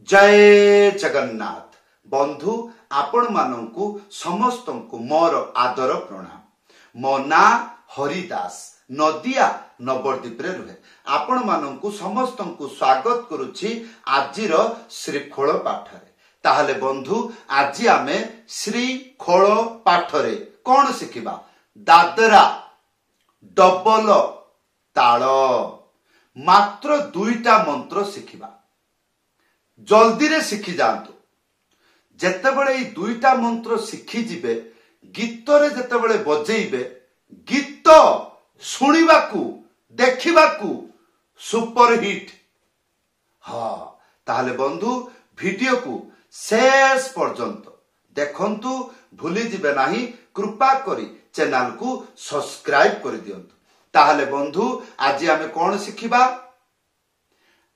जय जगन्नाथ बंधु आपण मानंकु समस्त को मोर आदर प्रणाम। मो ना हरिदास नदिया नवरदीप रे रुहे आपण मानंकु समस्त को स्वागत करुछि आजिर श्रीखोल पाठरे। ताहले बंधु आज आमे श्रीखोल पाठरे कौन शिखिबा? दादरा डबल ताल मात्र दुईटा मंत्र शिखिबा। जल्दी रे शिखि जातु। जेतेबेले दुईटा मंत्र शिखि जिबे गीत रे जेतेबेले बजेइबे गीत सुनिबाकू देखिबाकू सुपर हिट। हाँ ताहले बंधु वीडियो को शेष पर्यंत देखंतु भूली जिबे नाही। कृपा करी चैनल को सब्सक्राइब कर दियंतु। ताहले बंधु आज आमे कौन शिखिबा?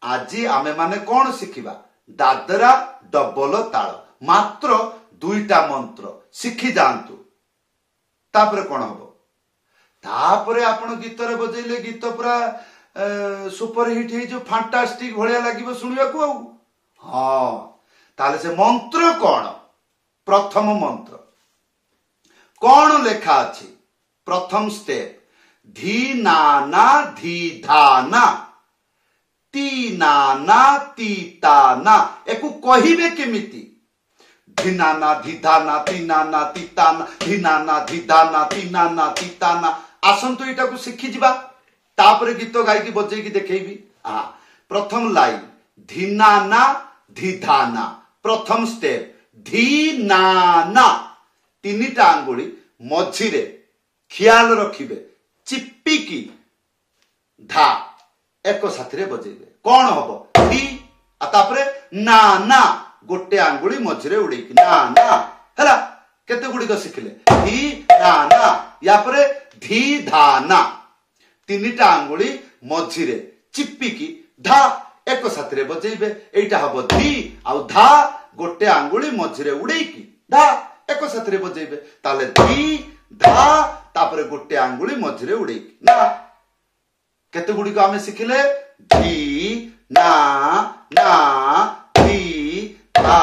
आज आमे माने कौन शिखिबा? दादरा डबल ताल मात्र दुईटा मंत्र शिखि जातु। तापरे कौन हबो? तापरे आपण गीत रे बजेइले गीत पूरा सुपर हिट हे जो फैंटास्टिक भलिया लागिबो सुनिबाकू। हाँ ताले से मंत्र कौन? प्रथम मंत्र कौन लेखा अछि? प्रथम स्टेप धी नाना धी धाना ती नाना ती ताना। एकु कहिबे केमिति? धी नाना धी धाना ती नाना ती ताना धी नाना धी धाना ती नाना ती ताना। आसंतु इटा को शिखि जिबा। तापरे गीत गाई की बजेई की देखैबी। प्रथम लाइन धी नाना धी धाना। प्रथम स्टेप धी नाना तीनिटा आंगुली मझिरे ख्याल रखिबे चिप्पिकी धा एक साथी बजेबे। कौन हबो? धी तापरे नाना गोटे आंगुली मझिरे उड़ेकी नाना हैला। केते गुडी शिखिले धी नाना या परे धी धाना तीनिटा आंगुली मझिरे चिप्पिकी धा एक साथी बजेबे। एटा हबो धी आउ धा गोटे आंगुली मझिरे उड़ेकी धा एक साथी बजेबे। ताले धी धा तापरे गोटे आंगुली मझिरे उड़ेकी ना। केते गुडी आमे शिखिले धी ना ना धी धा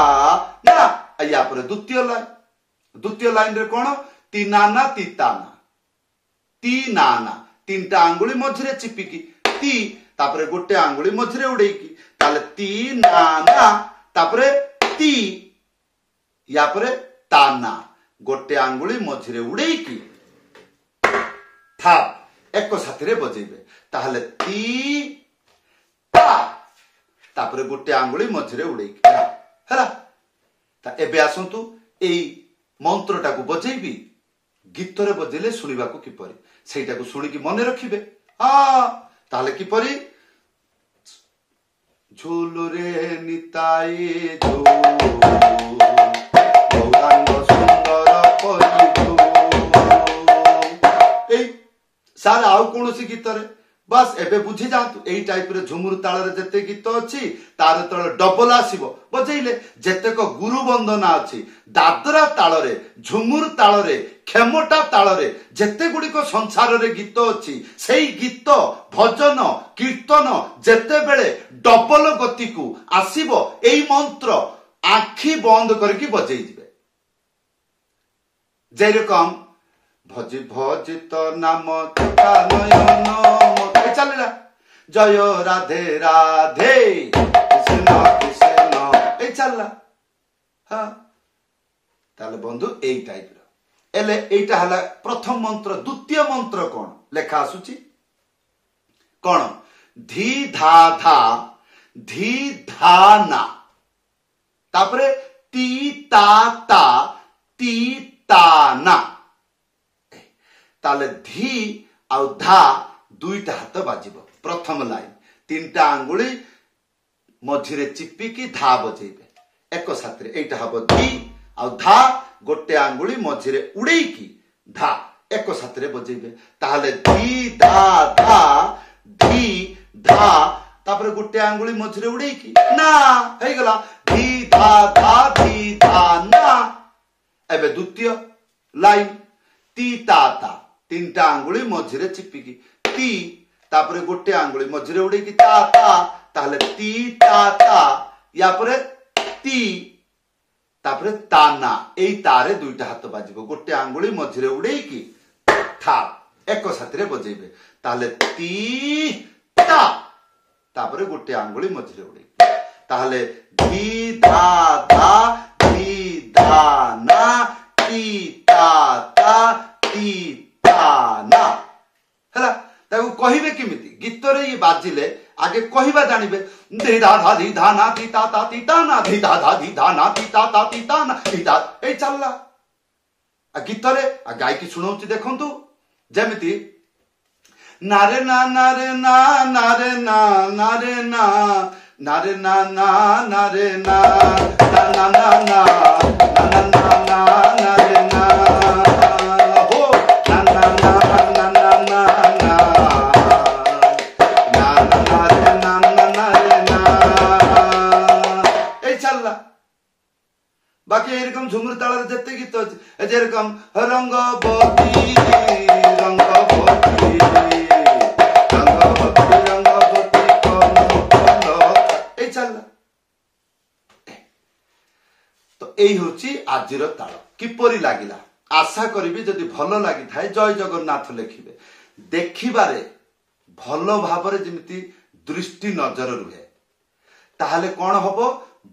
ना। या पर द्वितीय लाइन रे कोन? ती नाना ती ताना ती नाना तीनटा आंगुली मझिरे चिपिकी ती तापरे गोटे आंगुली मझिरे उड़ेकी ताले ती नाना तापरे ती या परे ताना गोटे आंगुली मझिरे उड़ेकी था एक साथी बजेबे। ताहले ती ता तापरे गोटे आंगुली मझिरे उड़ेकी हैला। ता एबे आसंतु एई मंत्रटा को बजेइबी। गीत रे बजेले सुनिबा को किपरि सेटा को सुनी की मने रखिबे। ताहले किपरि? झूल रे निताई झूल गौरांग सुंदर परिधू। एई सारा आउ कोनोसी गीत रे बस एबे बुझी जातु। एई टाइप रे झुमुर ताल रे जते गीत अछि तार तळ डबल आसीबो बजेइले। जेतेक गुरु वंदना अछि दादरा ताल रे झुमुर ताल रे खेमटा ताल रे जेते गुडी को संसार रे गीत अछि सेई गीत भजन कीर्तन जेते बेले डबल गति को आसीबो एई मंत्र आखी बंद करके बजेइ दिबे। जे रकम भजी भजित नाम तथा नयन चलला जय राधे राधे कृष्ण कृष्ण ए चलला। हाँ ताले बंधु एई टाइप रो एले एटा हला प्रथम मंत्र। द्वितीय मंत्र कोन लेखा आसुची? कोन? धी धा धा धी धाना तापरे ती ता ती ताना। ताले धी आउ धा दुईटा हाथ बाजिबो। प्रथम लाइन तीनटा आंगुली मझिरे चिप्पिकी धा बजेइबे एक साथी। एटा हबो धी आउ धा गोटे आंगुली मझिरे उड़ेकी धा एक साथी बजेइबे। ताहले धी धा धा धी धा तापरे गोटे आंगुली मझिरे उड़ेकी ना हे गला धी धा ना। एबे द्वितीय लाइन ती ता तीनटा आंगुली मझिरे चिपिकी ती तापरे गोटे आंगुली मझिरे उड़ेकी ता ताहले ती ता या परे ती तापरे ताना एई तारे दुईटा हाथ बाजिबो गोटे आंगुली मझिरे उड़ेई की था एक साथी बजेबे ताहले ती ता तापरे गोटे आंगुली मझिरे उड़ेई ताहले धी धा धा धी धा ना ती ता ता ती ता ना हला ताकू कहिबे केमिति गीत रे ये बाजिले आगे कहिबा जानिबे धी धा धा धी धा ना ती ता ना धी धा धा धी धा ना ती ता ना धी धा ए चलला आ गीत रे आ गायकी सुनाउची देखंतु जेमिति नारे ना नारे ना नारे ना नारे ना नारे ना ना नारे ना ना ना ना ना ना ना ना नारे ना हो ना ना ना ना ना ना ना ना नारे ना ना नारे ना ए चलला बाकी एरकम झुमुर ताल जेते गीत अछि जेरकम रंगबती रंगबती रंगबती रंगबती कोन ए चलला तो एई होची आजिर ताल किपरि लागिला आशा करिबी जदि भलो लागि थाए जय जगन्नाथ लेखिबे देखिबारे भलो भाबरे जेमिति दृष्टि नजर रुहे ताहले कोन हबो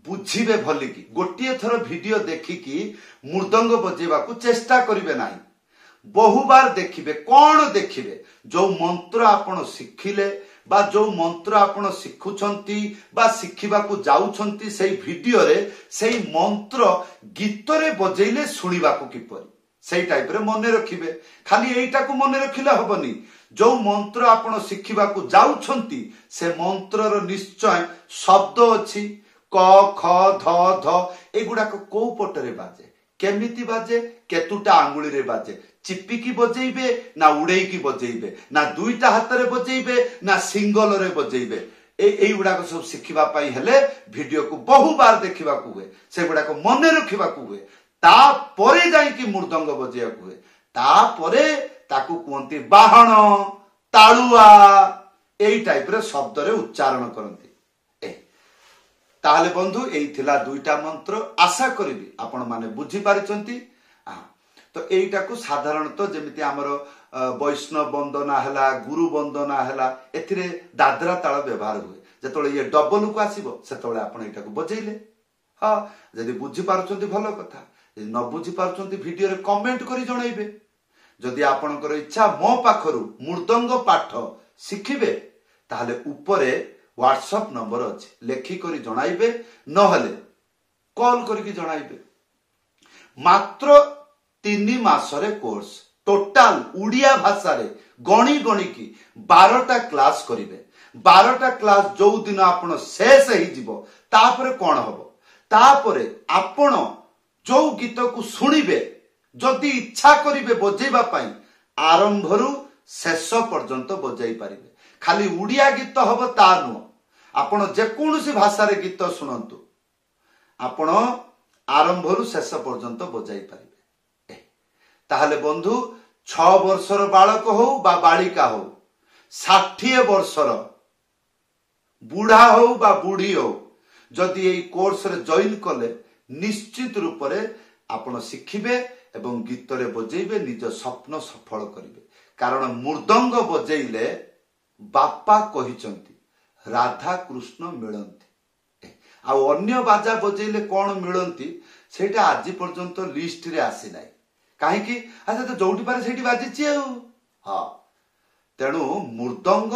बुझिबे भली की गोटिए थर वीडियो देखिकी मृदंग बजेबा को चेष्टा करिवे नाही बहु बार देखिबे कोन देखिबे जो मंत्र आपण शिखिले बा जो मंत्र आपण शिखुछंती बा शिखिबा को जाउछंती सेई वीडियो रे सेई मंत्र गीत रे बजेइले सुनिबा को किपरि सेई टाइप रे मने रखिबे खाली एइटा को मने रखिले हबनी जो मंत्र आपण शिखिबा को जाउछंती से मंत्र रो निश्चय शब्द अछि क ख ध ध एगुडा को पटरे बाजे केमिति बाजे केतुटा आंगुली रे बाजे चिपिकी बजेइबे ना उड़ेई की बजेइबे ना दुईटा हाथ रे बजेइबे ना सिंगल रे बजेइबे एई गुडा को सब सिखिबा पाई हेले वीडियो को बहु बार देखिबा को हुए से गुडा को मने रखिबा को हुए ता परे जाई की मृदंग बजेया को हुए ता परे ताकू कोंती बाहण ताळुआ एई टाइप रे शब्द रे उच्चारण करंती ताहले बंधु एई थिला दुईटा मंत्र आशा करिबी आपण माने बुझी पारिचंती तो एइटा को साधारणतः जेमिति हमर वैष्णव वंदना हला गुरु वंदना हला एथिरे दादरा ताल व्यवहार हुए जेतोले ये डबल को आसीबो सेतोले आपण एइटा को बजेइले हां जदि बुझी पारुचंती भलो कथा जदि न बुझी पारुचंती वीडियो रे कमेंट करी जणाइबे जदि आपनकर इच्छा मो पाखरु मृदंग पाठ शिखिबे ताहले ऊपरे व्हाट्सएप नंबर अछि लेखि करी जणाइबे न हले कॉल करी जणाइबे मात्र 3 मासरे कोर्स टोटाल उड़िया भाषा रे गणी गणी की 12टा क्लास करिवे 12टा क्लास जो दिन आपण शेष हे जीवो तापरे कोन हबो तापरे आपण जो गीत को सुनिबे जदि इच्छा करिवे बजेबा पई आरंभरु शेष पर्यंत बजाई पारिबे खाली उड़िया गीत हबो ता नु आपण जे कोनोसी भाषा रे गीत सुनंतु आपण आरंभरु शेष पर्यंत बजाई पारिबे ताहले बंधु 6 वर्षर बालक हो बा बालिका हो 60 वर्षर बुढ़ा हो बा बुढ़ी हो जदि एई कोर्स रे जॉइन कले निश्चित रूप रे आपण शिखिबे एवं गीत रे बजेइबे निज स्वप्न सफल करिवे कारण मृदंग बजेइले बापा कहिचंती राधा कृष्ण मिलंती आ अन्य बाजा बजेइले कोन मिलंती सेटा आज पर्यंत लिस्ट रे आसी नाही काहे कि अच्छा तो जोटी पारे सेठी बाजिछि हां तेणु मृदंग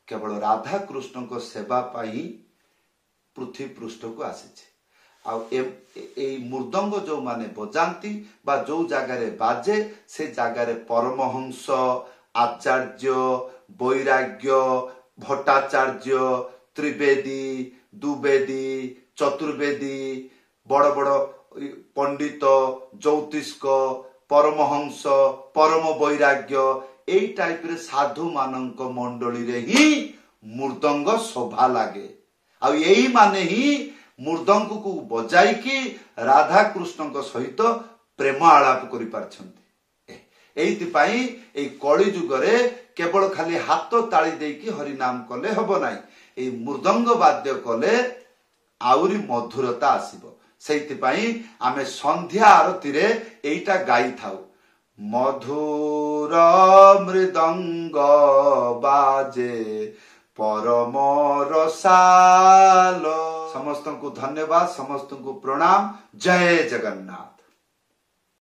केवल राधा कृष्ण को सेवा पाई पृथ्वी पृष्ठ को आसीछि आ ए मृदंग जो माने बजांती बा जो जगह रे बाजे से जगह रे परमहंस आचार्य वैराग्य भट्टाचार्य त्रिवेदी दुवेदी चतुर्वेदी बड़ बड़ पंडित ज्योतिष्क परमहंस परम वैराग्य एई टाइप रे साधु मानक मंडली रे ही मृदंग शोभा लागे आ एई माने ही मृदंग को बजाई की राधा कृष्ण को सहित प्रेम आलाप करि पारछंती एइति पई एई कली जुग रे केवल खाली हाथ ताली देकी हरि नाम कले हबो नाही एई मृदंग वाद्य कले ଆହୁରି ମଧୁରତା ଆସିବ। ସେଇଥିପାଇଁ ଆମେ ସନ୍ଧ୍ୟା ଆରତୀରେ ଏଇଟା ଗାଇଥାଉ, ମଧୁର ମୃଦଙ୍ଗ ବାଜେ ପରମ ରସାଲ। ସମସ୍ତଙ୍କୁ ଧନ୍ୟବାଦ, ସମସ୍ତଙ୍କୁ ପ୍ରଣାମ। ଜୟ ଜଗନ୍ନାଥ।